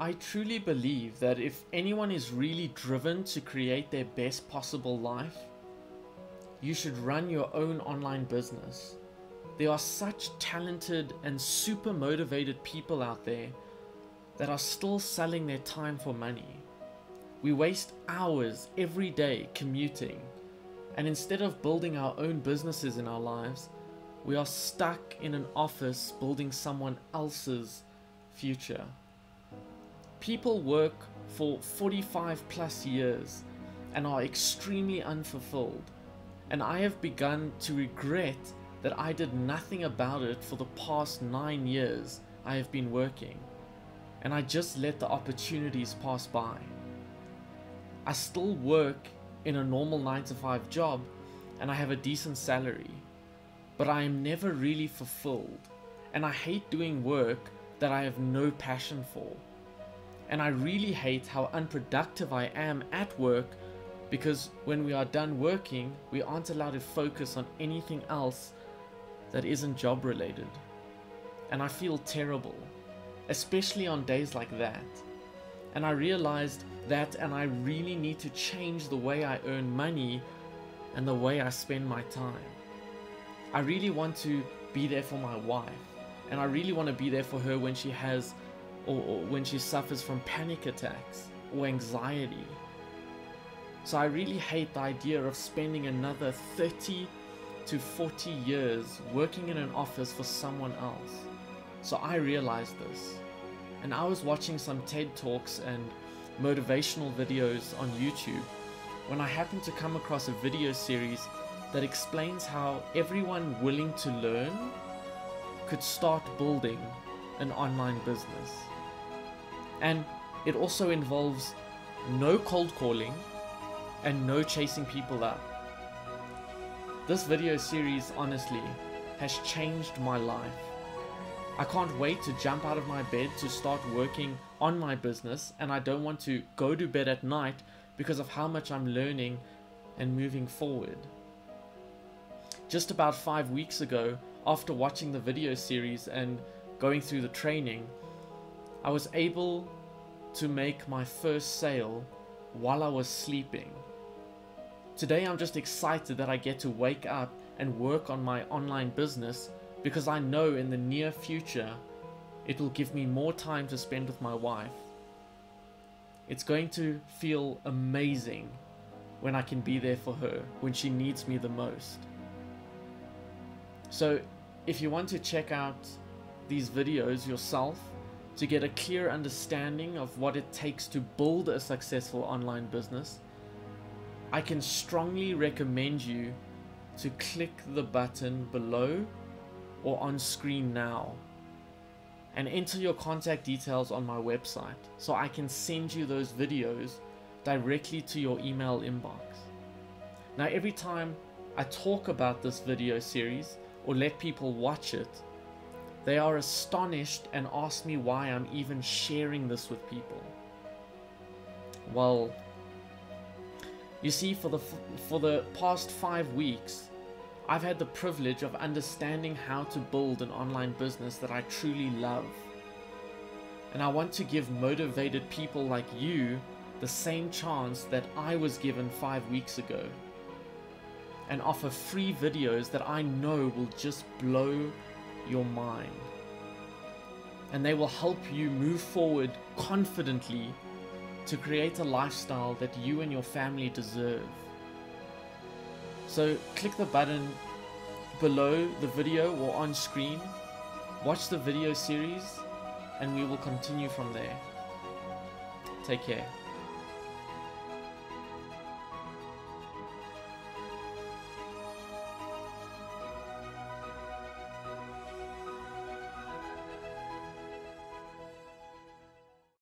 I truly believe that if anyone is really driven to create their best possible life, you should run your own online business. There are such talented and super motivated people out there that are still selling their time for money. We waste hours every day commuting, and instead of building our own businesses in our lives, we are stuck in an office building someone else's future. People work for 45 plus years and are extremely unfulfilled, and I have begun to regret that I did nothing about it for the past 9 years I have been working, and I just let the opportunities pass by. I still work in a normal 9-to-5 job and I have a decent salary, but I am never really fulfilled, and I hate doing work that I have no passion for. And I really hate how unproductive I am at work, because when we are done working, we aren't allowed to focus on anything else that isn't job related. And I feel terrible, especially on days like that. And I realized that, and I really need to change the way I earn money and the way I spend my time. I really want to be there for my wife, and I really want to be there for her when she has or when she suffers from panic attacks or anxiety. So I really hate the idea of spending another 30 to 40 years working in an office for someone else. So I realized this, and I was watching some TED Talks and motivational videos on YouTube when I happened to come across a video series that explains how everyone willing to learn could start building an online business. And it also involves no cold calling and no chasing people up. This video series honestly has changed my life. I can't wait to jump out of my bed to start working on my business, and I don't want to go to bed at night because of how much I'm learning and moving forward. Just about 5 weeks ago, after watching the video series and going through the training, I was able to make my first sale while I was sleeping. Today I'm just excited that I get to wake up and work on my online business, because I know in the near future it will give me more time to spend with my wife. It's going to feel amazing when I can be there for her when she needs me the most. So if you want to check out these videos yourself to get a clear understanding of what it takes to build a successful online business, I can strongly recommend you to click the button below or on screen now and enter your contact details on my website so I can send you those videos directly to your email inbox. Now, every time I talk about this video series or let people watch it, they are astonished and ask me why I'm even sharing this with people. Well, you see, for the past 5 weeks, I've had the privilege of understanding how to build an online business that I truly love. And I want to give motivated people like you the same chance that I was given 5 weeks ago, and offer free videos that I know will just blow your mind. And they will help you move forward confidently to create a lifestyle that you and your family deserve. So click the button below the video or on screen, watch the video series, and we will continue from there. Take care.